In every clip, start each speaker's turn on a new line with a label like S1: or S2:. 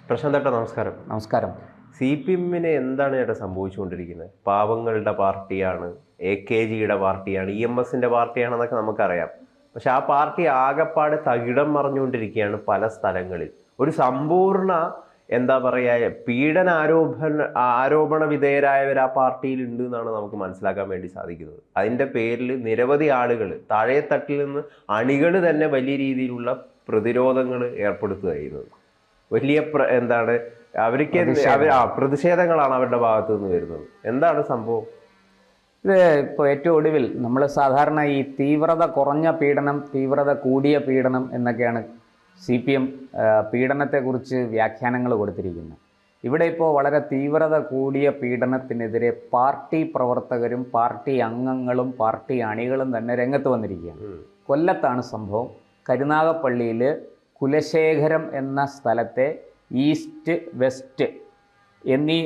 S1: പ്രശാന്ത് ഏട്ടാ നമസ്കാരം.
S2: നമസ്കാരം.
S1: CPM-ന് എന്താണ് ഏട്ടാ സംഭവിച്ചുകൊണ്ടിരിക്കുന്നത്? പാവങ്ങളുടെ പാർട്ടിയാണ്, AKGയുടെ പാർട്ടിയാണ്, EMSന്റെ പാർട്ടിയാണെന്നൊക്കെ നമുക്കറിയാം. പക്ഷെ ആ പാർട്ടി ആകെപ്പാടെ തകിടം മറിഞ്ഞുകൊണ്ടിരിക്കുകയാണ് പല സ്ഥലങ്ങളിൽ. ഒരു സമ്പൂർണ്ണ എന്താ പറയുക, ആരോപണ വിധേയരായവർ ആ പാർട്ടിയിൽ ഉണ്ട് എന്നാണ് നമുക്ക് മനസ്സിലാക്കാൻ വേണ്ടി സാധിക്കുന്നത്. അതിൻ്റെ പേരിൽ നിരവധി ആളുകൾ താഴെത്തട്ടിൽ നിന്ന് അണികൾ തന്നെ വലിയ രീതിയിലുള്ള പ്രതിരോധങ്ങൾ ഏർപ്പെടുത്തുകയായിരുന്നു. വലിയ എന്താണ് അവർക്ക് പ്രതിഷേധങ്ങളാണ് അവരുടെ ഭാഗത്തു നിന്ന് വരുന്നത്. എന്താണ് സംഭവം?
S2: ഇത് ഇപ്പോൾ ഏറ്റവും ഒടുവിൽ നമ്മൾ സാധാരണ ഈ തീവ്രത കുറഞ്ഞ പീഡനം, തീവ്രത കൂടിയ പീഡനം എന്നൊക്കെയാണ് CPM പീഡനത്തെക്കുറിച്ച് വ്യാഖ്യാനങ്ങൾ കൊടുത്തിരിക്കുന്നത്. ഇവിടെ ഇപ്പോൾ വളരെ തീവ്രത കൂടിയ പീഡനത്തിനെതിരെ പാർട്ടി പ്രവർത്തകരും പാർട്ടി അംഗങ്ങളും പാർട്ടി അണികളും തന്നെ രംഗത്ത് വന്നിരിക്കുകയാണ്. കൊല്ലത്താണ് സംഭവം. കരുനാഗപ്പള്ളിയിൽ കുലശേഖരം എന്ന സ്ഥലത്തെ ഈസ്റ്റ് വെസ്റ്റ് എന്നീ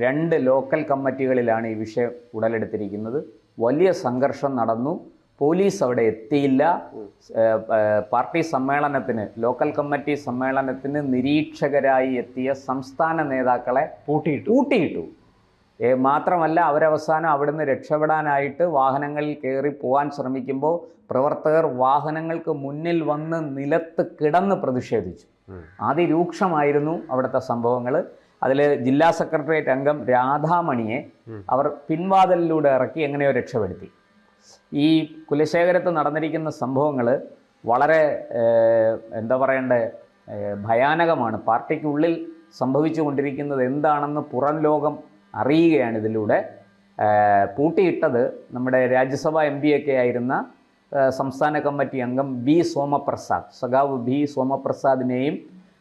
S2: രണ്ട് ലോക്കൽ കമ്മിറ്റികളിലാണ് ഈ വിഷയം ഉടലെടുത്തിരിക്കുന്നത്. വലിയ സംഘർഷം നടന്നു. പോലീസ് അവിടെ എത്തിയില്ല. പാർട്ടി സമ്മേളനത്തിന്, ലോക്കൽ കമ്മിറ്റി സമ്മേളനത്തിന് നിരീക്ഷകരായി എത്തിയ സംസ്ഥാന നേതാക്കളെ പൂട്ടിയിട്ടു. മാത്രമല്ല, അവരവസാനം അവിടുന്ന് രക്ഷപ്പെടാനായിട്ട് വാഹനങ്ങളിൽ കയറി പോകാൻ ശ്രമിക്കുമ്പോൾ പ്രവർത്തകർ വാഹനങ്ങൾക്ക് മുന്നിൽ വന്ന് നിലത്ത് കിടന്ന് പ്രതിഷേധിച്ചു. അതിരൂക്ഷമായിരുന്നു അവിടുത്തെ സംഭവങ്ങൾ. അതിൽ ജില്ലാ സെക്രട്ടേറിയറ്റ് അംഗം രാധാമണിയെ അവർ പിൻവാതിലിലൂടെ ഇറക്കി എങ്ങനെയോ രക്ഷപ്പെടുത്തി. ഈ കുലശേഖരത്ത് നടന്നിരിക്കുന്ന സംഭവങ്ങൾ വളരെ എന്താ പറയണ്ടേ, ഭയാനകമാണ്. പാർട്ടിക്കുള്ളിൽ സംഭവിച്ചു കൊണ്ടിരിക്കുന്നത് എന്താണെന്ന് പുറം ലോകം അറിയുകയാണ് ഇതിലൂടെ. പൂട്ടിയിട്ടത് നമ്മുടെ രാജ്യസഭാ MP ഒക്കെ ആയിരുന്ന സംസ്ഥാന കമ്മിറ്റി അംഗം സഖാവ് ബി സോമപ്രസാദിനെയും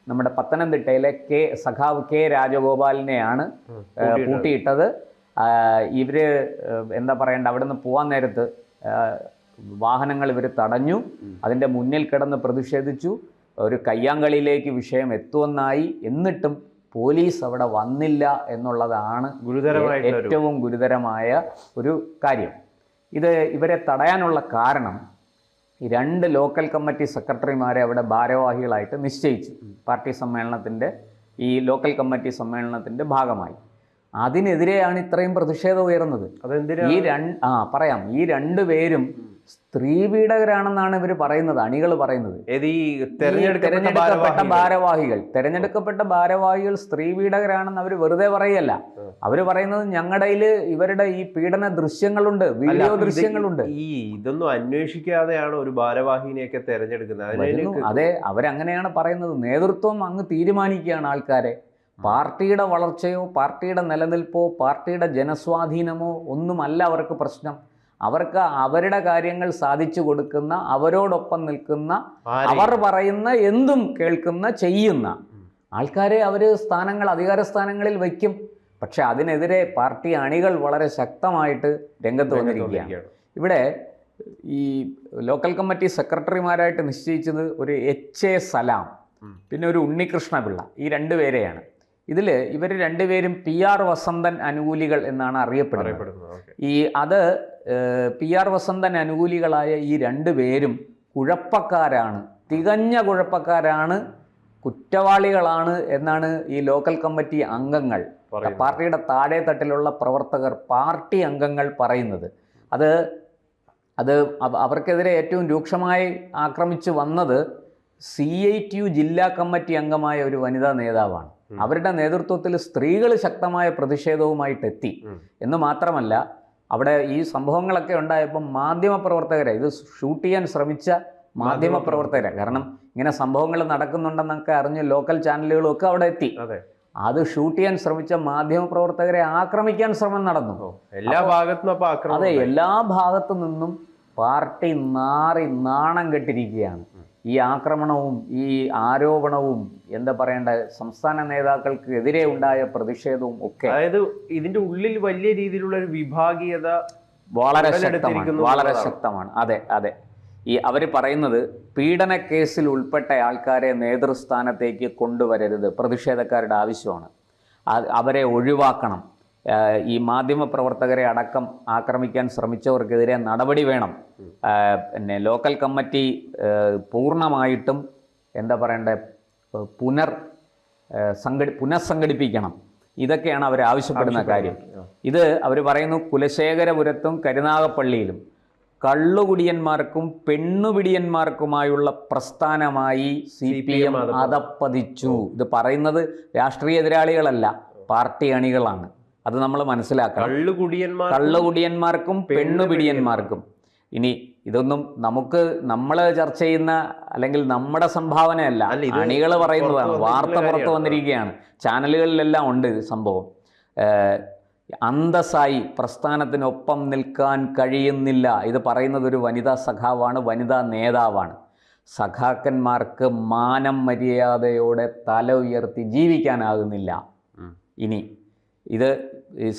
S2: നമ്മുടെ പത്തനംതിട്ടയിലെ സഖാവ് K രാജഗോപാലിനെയാണ് പൂട്ടിയിട്ടത്. ഇവർ എന്താ പറയണ്ട, അവിടെ നിന്ന് പോകാൻ നേരത്ത് വാഹനങ്ങൾ ഇവർ തടഞ്ഞു. അതിൻ്റെ മുന്നിൽ കിടന്ന് പ്രതിഷേധിച്ചു. ഒരു കയ്യാങ്കളിയിലേക്ക് വിഷയം എത്തുമെന്നായി. എന്നിട്ടും പോലീസ് അവിടെ വന്നില്ല എന്നുള്ളതാണ് ഏറ്റവും ഗുരുതരമായ ഒരു കാര്യം. ഇവരെ തടയാനുള്ള കാരണം ഈ 2 ലോക്കൽ കമ്മിറ്റി സെക്രട്ടറിമാരെ അവിടെ ഭാരവാഹികളായിട്ട് നിശ്ചയിച്ചു. പാർട്ടി സമ്മേളനത്തിൻ്റെ, ഈ ലോക്കൽ കമ്മിറ്റി സമ്മേളനത്തിൻ്റെ ഭാഗമായി. അതിനെതിരെയാണ് ഇത്രയും പ്രതിഷേധം ഉയർന്നത്. ഈ 2 പേരും സ്ത്രീ പീഡകരാണെന്നാണ് ഇവർ പറയുന്നത്, അണികൾ പറയുന്നത്. തെരഞ്ഞെടുക്കപ്പെട്ട ഭാരവാഹികൾ സ്ത്രീ പീഡകരാണെന്ന് അവർ വെറുതെ പറയല്ല. അവർ പറയുന്നത് ഞങ്ങളുടെ ഇവരുടെ ഈ പീഡന ദൃശ്യങ്ങളുണ്ട്, വീഡിയോ ദൃശ്യങ്ങളുണ്ട്.
S1: ഇതൊന്നും അന്വേഷിക്കാതെയാണ് ഒരു ഭാരവാഹിനെയൊക്കെ തെരഞ്ഞെടുക്കുന്നത്.
S2: അതെ, അവരങ്ങനെയാണ് പറയുന്നത്. നേതൃത്വം അങ്ങ് തീരുമാനിക്കുകയാണ് ആൾക്കാരെ. പാർട്ടിയുടെ വളർച്ചയോ പാർട്ടിയുടെ നിലനിൽപ്പോ പാർട്ടിയുടെ ജനസ്വാധീനമോ ഒന്നുമല്ല അവർക്ക് പ്രശ്നം. അവർക്ക് അവരുടെ കാര്യങ്ങൾ സാധിച്ചു കൊടുക്കുന്ന, അവരോടൊപ്പം നിൽക്കുന്ന, അവർ പറയുന്ന എന്തും കേൾക്കുന്ന, ചെയ്യുന്ന ആൾക്കാരെ അവർ അധികാര സ്ഥാനങ്ങളിൽ വയ്ക്കും. പക്ഷെ അതിനെതിരെ പാർട്ടി അണികൾ വളരെ ശക്തമായിട്ട് രംഗത്ത് വന്നിരിക്കുകയാണ്. ഇവിടെ ഈ ലോക്കൽ കമ്മിറ്റി സെക്രട്ടറിമാരായിട്ട് നിശ്ചയിച്ചത് ഒരു HA സലാം, പിന്നെ ഒരു ഉണ്ണികൃഷ്ണപിള്ള, ഈ 2 പേരെയാണ്. ഇവർ 2 പേരും PR വസന്തൻ അനുകൂലികൾ എന്നാണ് അറിയപ്പെടുന്നത്. PR വസന്തൻ അനുകൂലികളായ ഈ 2 പേരും കുഴപ്പക്കാരാണ്, തികഞ്ഞ കുഴപ്പക്കാരാണ്, കുറ്റവാളികളാണ് എന്നാണ് ഈ ലോക്കൽ കമ്മിറ്റി അംഗങ്ങൾ, പാർട്ടിയുടെ താഴെ തട്ടിലുള്ള പ്രവർത്തകർ, പാർട്ടി അംഗങ്ങൾ പറയുന്നത്. അത് അവർക്കെതിരെ ഏറ്റവും രൂക്ഷമായി ആക്രമിച്ചു വന്നത് CITU ജില്ലാ കമ്മിറ്റി അംഗമായ ഒരു വനിതാ നേതാവാണ്. അവരുടെ നേതൃത്വത്തിൽ സ്ത്രീകൾ ശക്തമായ പ്രതിഷേധവുമായിട്ടെത്തി. എന്ന് മാത്രമല്ല, അവിടെ ഈ സംഭവങ്ങളൊക്കെ ഉണ്ടായപ്പോൾ മാധ്യമപ്രവർത്തകരെ, ഇത് ഷൂട്ട് ചെയ്യാൻ ശ്രമിച്ച മാധ്യമപ്രവർത്തകരെ, കാരണം ഇങ്ങനെ സംഭവങ്ങൾ നടക്കുന്നുണ്ടെന്നൊക്കെ അറിഞ്ഞ് ലോക്കൽ ചാനലുകളൊക്കെ അവിടെ എത്തി. അത് ഷൂട്ട് ചെയ്യാൻ ശ്രമിച്ച മാധ്യമപ്രവർത്തകരെ ആക്രമിക്കാൻ ശ്രമം നടന്നു. എല്ലാ ഭാഗത്തു നിന്നും പാർട്ടി നാണം കെട്ടിരിക്കുകയാണ്. ഈ ആക്രമണവും ഈ ആരോപണവും എന്താ പറയേണ്ട, സംസ്ഥാന നേതാക്കൾക്ക് എതിരെ ഉണ്ടായ പ്രതിഷേധവും ഒക്കെ,
S1: അതായത് ഇതിന്റെ ഉള്ളിൽ വലിയ രീതിയിലുള്ള ഒരു വിഭാഗീയത
S2: വളരെ ശക്തമാണ്. അതെ. അവർ പറയുന്നത് പീഡന കേസിൽ ഉൾപ്പെട്ട ആൾക്കാരെ നേതൃസ്ഥാനത്തേക്ക് കൊണ്ടുവരരുത്, പ്രതിഷേധക്കാരുടെ ആവശ്യമാണ്. അവരെ ഒഴിവാക്കണം. ഈ മാധ്യമപ്രവർത്തകരെ അടക്കം ആക്രമിക്കാൻ ശ്രമിച്ചവർക്കെതിരെ നടപടി വേണം. പിന്നെ ലോക്കൽ കമ്മിറ്റി പൂർണ്ണമായിട്ടും എന്താ പറയണ്ടേ, പുനഃസംഘടിപ്പിക്കണം. ഇതൊക്കെയാണ് അവർ ആവശ്യപ്പെടുന്ന കാര്യം. ഇത് അവർ പറയുന്നു കുലശേഖരപുരത്തും കരുനാഗപ്പള്ളിയിലും കള്ളുകുടിയന്മാർക്കും പെണ്ണുപിടിയന്മാർക്കുമായുള്ള പ്രസ്ഥാനമായി CPM അതപ്പതിച്ചു. ഇത് പറയുന്നത് രാഷ്ട്രീയ എതിരാളികളല്ല, പാർട്ടി അണികളാണ്. അത് നമ്മൾ മനസ്സിലാക്കണം. കള്ളുകുടിയന്മാർക്കും പെണ്ണുപിടിയന്മാർക്കും. ഇനി ഇതൊന്നും നമ്മൾ ചർച്ച ചെയ്യുന്ന അല്ലെങ്കിൽ നമ്മുടെ സംഭാവനയല്ല, അണികൾ പറയുന്നതാണ്. വാർത്ത പുറത്തു വന്നിരിക്കുകയാണ്, ചാനലുകളിലെല്ലാം ഉണ്ട് ഇത് സംഭവം. അന്തസ്സായി പ്രസ്ഥാനത്തിനൊപ്പം നിൽക്കാൻ കഴിയുന്നില്ല. ഇത് പറയുന്നത് ഒരു വനിതാ സഖാവാണ്, വനിതാ നേതാവാണ്. സഖാക്കന്മാർക്ക് മാനം മര്യാദയോടെ തല ഉയർത്തി ജീവിക്കാനാകുന്നില്ല. ഇനി ഇത്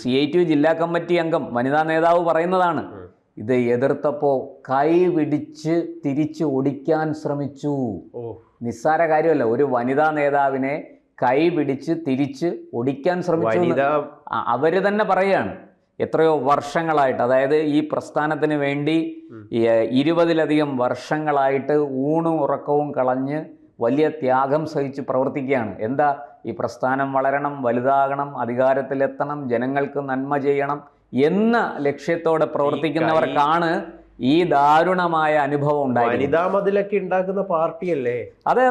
S2: CITU ജില്ലാ കമ്മിറ്റി അംഗം വനിതാ നേതാവ് പറയുന്നതാണ്. ഇത് എതിർത്തപ്പോൾ കൈ പിടിച്ച് തിരിച്ച് ഒടിക്കാൻ ശ്രമിച്ചു. നിസ്സാര കാര്യമല്ല, ഒരു വനിതാ നേതാവിനെ കൈ പിടിച്ച് തിരിച്ച് ഒടിക്കാൻ ശ്രമിച്ചു. അവർ തന്നെ പറയുകയാണ്. എത്രയോ വർഷങ്ങളായിട്ട്, അതായത് ഈ പ്രസ്ഥാനത്തിന് വേണ്ടി 20-ലധികം വർഷങ്ങളായിട്ട് ഊണും ഉറക്കവും കളഞ്ഞ് വലിയ ത്യാഗം സഹിച്ച് പ്രവർത്തിക്കുകയാണ്. എന്താ, ഈ പ്രസ്ഥാനം വളരണം, വലുതാകണം, അധികാരത്തിലെത്തണം, ജനങ്ങൾക്ക് നന്മ ചെയ്യണം എന്ന ലക്ഷ്യത്തോടെ പ്രവർത്തിക്കുന്നവർക്കാണ് ഈ ദാരുണമായ അനുഭവം ഉണ്ടായത്.
S1: വനിതാ മതിലൊക്കെ ഉണ്ടാക്കുന്ന പാർട്ടിയല്ലേ?
S2: അതെ.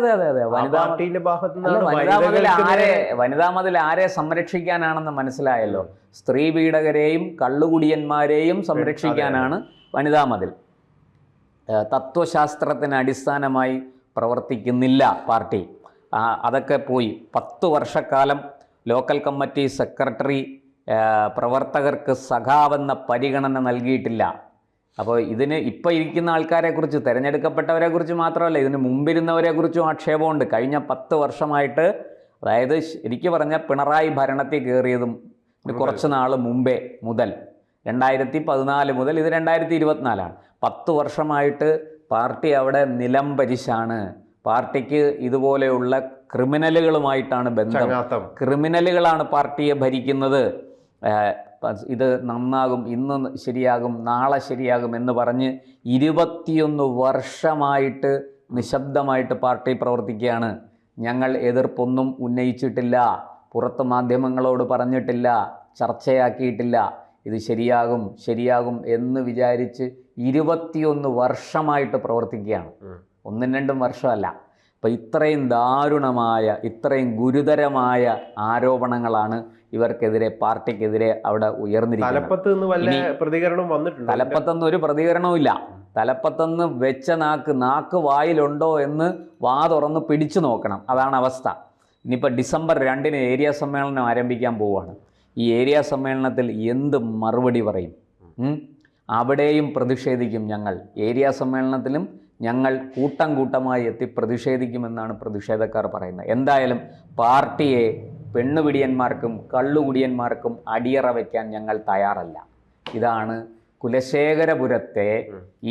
S2: വനിതാ മതിൽ ആരെ സംരക്ഷിക്കാനാണെന്ന് മനസ്സിലായല്ലോ. സ്ത്രീ പീഡകരെയും കള്ളുകുടിയന്മാരെയും സംരക്ഷിക്കാനാണ് വനിതാ മതിൽ. തത്വശാസ്ത്രത്തിന് അടിസ്ഥാനമായി പ്രവർത്തിക്കുന്നില്ല പാർട്ടി. അതൊക്കെ പോയി. 10 വർഷക്കാലം ലോക്കൽ കമ്മിറ്റി സെക്രട്ടറി പ്രവർത്തകർക്ക് സഖാവെന്ന പരിഗണന നൽകിയിട്ടില്ല. അപ്പോൾ ഇതിന് ഇപ്പോൾ ഇരിക്കുന്ന ആൾക്കാരെക്കുറിച്ച്, തിരഞ്ഞെടുക്കപ്പെട്ടവരെക്കുറിച്ച് മാത്രമല്ല, ഇതിന് മുമ്പിരുന്നവരെക്കുറിച്ചും ആക്ഷേപമുണ്ട്. കഴിഞ്ഞ 10 വർഷമായിട്ട്, അതായത് ശരിക്കും പറഞ്ഞാൽ പിണറായി ഭരണത്തിൽ കയറിയതും കുറച്ച് നാൾ മുമ്പേ മുതൽ, 2014 മുതൽ, ഇത് 2024 10 വർഷമായിട്ട് പാർട്ടി അവിടെ നിലംപരിശാണ്. പാർട്ടിക്ക് ഇതുപോലെയുള്ള ക്രിമിനലുകളുമായിട്ടാണ് ബന്ധം. ക്രിമിനലുകളാണ് പാർട്ടിയെ ഭരിക്കുന്നത്. ഇത് നന്നാകും, ഇന്ന് ശരിയാകും, നാളെ ശരിയാകും എന്ന് പറഞ്ഞ് 21 വർഷമായിട്ട് നിശബ്ദമായിട്ട് പാർട്ടി പ്രവർത്തിക്കുകയാണ്. ഞങ്ങൾ എതിർപ്പൊന്നും ഉന്നയിച്ചിട്ടില്ല, പുറത്ത് മാധ്യമങ്ങളോട് പറഞ്ഞിട്ടില്ല, ചർച്ചയാക്കിയിട്ടില്ല. ഇത് ശരിയാകും എന്ന് വിചാരിച്ച് 21 വർഷമായിട്ട് പ്രവർത്തിക്കുകയാണ്. 1-2 വർഷമല്ല. അപ്പം ഇത്രയും ദാരുണമായ, ഇത്രയും ഗുരുതരമായ ആരോപണങ്ങളാണ് ഇവർക്കെതിരെ, പാർട്ടിക്കെതിരെ അവിടെ ഉയർന്നിരിക്കുന്നത്. തലപ്പത്തൊന്നും ഒരു പ്രതികരണവും ഇല്ല. തലപ്പത്തൊന്ന് വെച്ച നാക്ക് വായിലുണ്ടോ എന്ന് വാ തുറന്ന് പിടിച്ചു നോക്കണം. അതാണ് അവസ്ഥ. ഇനിയിപ്പോൾ ഡിസംബർ 2 ഏരിയ സമ്മേളനം ആരംഭിക്കാൻ പോവുകയാണ്. ഈ ഏരിയ സമ്മേളനത്തിൽ എന്ത് മറുപടി പറയും? അവിടെയും പ്രതിഷേധിക്കും ഞങ്ങൾ. ഏരിയ സമ്മേളനത്തിലും ഞങ്ങൾ കൂട്ടമായി എത്തി പ്രതിഷേധിക്കുമെന്നാണ് പ്രതിഷേധക്കാർ പറയുന്നത്. എന്തായാലും പാർട്ടിയെ പെണ്ണുപിടിയന്മാർക്കും കള്ളുകുടിയന്മാർക്കും അടിയറ വയ്ക്കാൻ ഞങ്ങൾ തയ്യാറല്ല. ഇതാണ് കുലശേഖരപുരത്തെ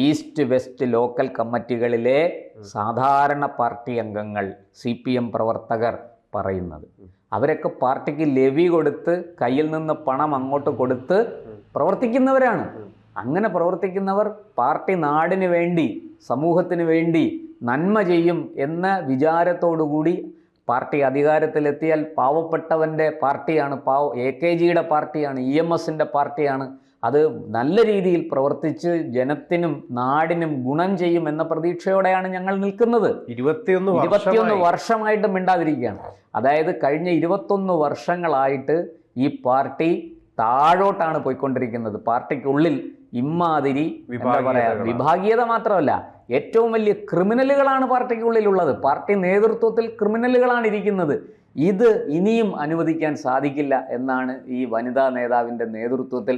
S2: ഈസ്റ്റ് വെസ്റ്റ് ലോക്കൽ കമ്മിറ്റികളിലെ സാധാരണ പാർട്ടി അംഗങ്ങൾ, CPM പ്രവർത്തകർ പറയുന്നത്. അവരൊക്കെ പാർട്ടിക്ക് ലെവി കൊടുത്ത്, കയ്യിൽ നിന്ന് പണം അങ്ങോട്ട് കൊടുത്ത് പ്രവർത്തിക്കുന്നവരാണ്. അങ്ങനെ പ്രവർത്തിക്കുന്നവർ പാർട്ടി നാടിന് വേണ്ടി, സമൂഹത്തിന് വേണ്ടി നന്മ ചെയ്യും എന്ന വിചാരത്തോടുകൂടി പാർട്ടി അധികാരത്തിലെത്തിയാൽ പാവപ്പെട്ടവൻ്റെ പാർട്ടിയാണ്, AKGയുടെ പാർട്ടിയാണ്, EMSൻ്റെ പാർട്ടിയാണ്. അത് നല്ല രീതിയിൽ പ്രവർത്തിച്ച് ജനത്തിനും നാടിനും ഗുണം ചെയ്യും എന്ന പ്രതീക്ഷയോടെയാണ് ഞങ്ങൾ നിൽക്കുന്നത്. 21 വർഷമായിട്ട് മിണ്ടാതിരിക്കുകയാണ്. അതായത് കഴിഞ്ഞ 21 വർഷങ്ങളായിട്ട് ഈ പാർട്ടി താഴോട്ടാണ് പോയിക്കൊണ്ടിരിക്കുന്നത്. പാർട്ടിക്കുള്ളിൽ ഇമ്മാതിരി എന്താ പറയുക, വിഭാഗീയത മാത്രമല്ല, ഏറ്റവും വലിയ ക്രിമിനലുകളാണ് പാർട്ടിക്കുള്ളിലുള്ളത്. പാർട്ടി നേതൃത്വത്തിൽ ക്രിമിനലുകളാണ് ഇരിക്കുന്നത്. ഇത് ഇനിയും അനുവദിക്കാൻ സാധിക്കില്ല എന്നാണ് ഈ വനിതാ നേതാവിന്റെ നേതൃത്വത്തിൽ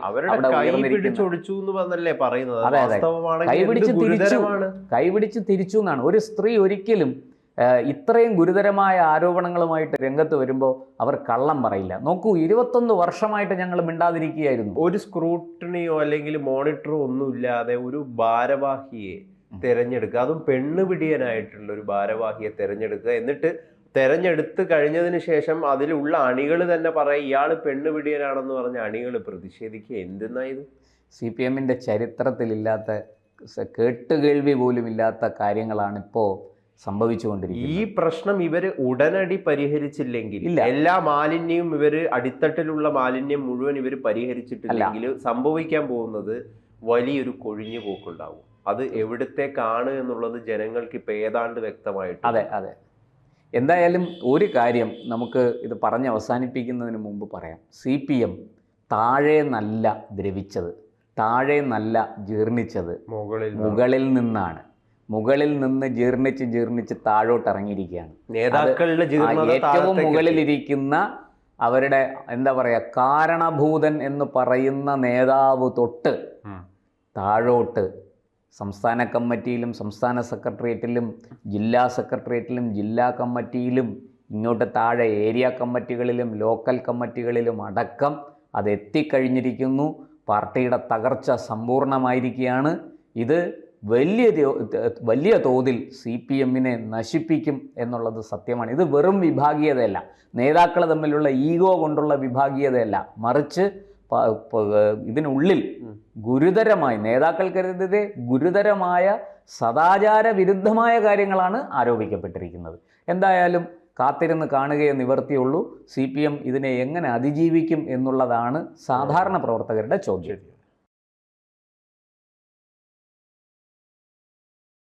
S2: കൈപിടിച്ച് തിരിച്ചു എന്നാണ്. ഒരു സ്ത്രീ ഒരിക്കലും ഇത്രയും ഗുരുതരമായ ആരോപണങ്ങളുമായിട്ട് രംഗത്ത് വരുമ്പോൾ അവർ കള്ളം പറയില്ല. നോക്കൂ, 21 വർഷമായിട്ട് ഞങ്ങൾ മിണ്ടാതിരിക്കുകയായിരുന്നു.
S1: ഒരു സ്ക്രൂട്ടണിയോ അല്ലെങ്കിൽ മോണിറ്ററോ ഒന്നുമില്ലാതെ ഒരു ഭാരവാഹിയെ തിരഞ്ഞെടുക്കുക, അതും പെണ്ണുപിടിയനായിട്ടുള്ള ഒരു ഭാരവാഹിയെ തിരഞ്ഞെടുക്കുക. എന്നിട്ട് തെരഞ്ഞെടുത്ത് കഴിഞ്ഞതിന് ശേഷം അതിലുള്ള അണികൾ തന്നെ പറയും ഇയാൾ പെണ്ണുപിടിയനാണെന്ന് പറഞ്ഞ അണികൾ പ്രതിഷേധിക്കുക. എന്തെന്നാ ഇത്?
S2: CPMൻ്റെ ചരിത്രത്തിലില്ലാത്ത, കേട്ടുകേൾവി പോലും ഇല്ലാത്ത കാര്യങ്ങളാണ് ഇപ്പോൾ സംഭവിച്ചുകൊണ്ടിരിക്കുന്നത്.
S1: ഈ പ്രശ്നം ഇവര് ഉടനടി പരിഹരിച്ചില്ലെങ്കിൽ,
S2: ഇല്ല.
S1: എല്ലാ മാലിന്യവും ഇവര് അടിത്തട്ടിലുള്ള മാലിന്യം മുഴുവൻ ഇവര് പരിഹരിച്ചിട്ടില്ലെങ്കിൽ സംഭവിക്കാൻ പോകുന്നത് വലിയൊരു കൊഴിഞ്ഞു പോക്കുണ്ടാവും. അത് എവിടത്തേക്കാണ് എന്നുള്ളത് ജനങ്ങൾക്ക് ഇപ്പൊ ഏതാണ്ട് വ്യക്തമായിട്ട്.
S2: അതെ അതെ. എന്തായാലും ഒരു കാര്യം നമുക്ക് ഇത് പറഞ്ഞ് അവസാനിപ്പിക്കുന്നതിന് മുമ്പ് പറയാം. CPM താഴെ നല്ല ദ്രവിച്ചത്, താഴെ നല്ല ജീർണിച്ചത് മുകളിൽ നിന്നാണ്. മുകളിൽ നിന്ന് ജീർണിച്ച് താഴോട്ട് ഇറങ്ങിയിരിക്കുകയാണ്.
S1: നേതാക്കളുടെ
S2: ഏറ്റവും മുകളിലിരിക്കുന്ന അവരുടെ എന്താ പറയുക, കാരണഭൂതൻ എന്ന് പറയുന്ന നേതാവ് തൊട്ട് താഴോട്ട് സംസ്ഥാന കമ്മിറ്റിയിലും സംസ്ഥാന സെക്രട്ടേറിയറ്റിലും ജില്ലാ സെക്രട്ടേറിയറ്റിലും ജില്ലാ കമ്മിറ്റിയിലും ഇങ്ങോട്ട് താഴെ ഏരിയ കമ്മിറ്റികളിലും ലോക്കൽ കമ്മിറ്റികളിലും അടക്കം അത് എത്തിക്കഴിഞ്ഞിരിക്കുന്നു. പാർട്ടിയുടെ തകർച്ച സമ്പൂർണ്ണമായിരിക്കുകയാണ്. ഇത് വലിയ തോതിൽ CPM-നെ നശിപ്പിക്കും എന്നുള്ളത് സത്യമാണ്. ഇത് വെറും വിഭാഗീയതയല്ല, നേതാക്കൾ തമ്മിലുള്ള ഈഗോ കൊണ്ടുള്ള വിഭാഗീയതയല്ല, മറിച്ച് ഇതിനുള്ളിൽ ഗുരുതരമായി നേതാക്കൾക്കെതിരെ ഗുരുതരമായ സദാചാര വിരുദ്ധമായ കാര്യങ്ങളാണ് ആരോപിക്കപ്പെട്ടിരിക്കുന്നത്. എന്തായാലും കാത്തിരുന്ന് കാണുകയേ നിവർത്തിയുള്ളൂ. CPM ഇതിനെ എങ്ങനെ അതിജീവിക്കും എന്നുള്ളതാണ് സാധാരണ പ്രവർത്തകരുടെ ചോദ്യം.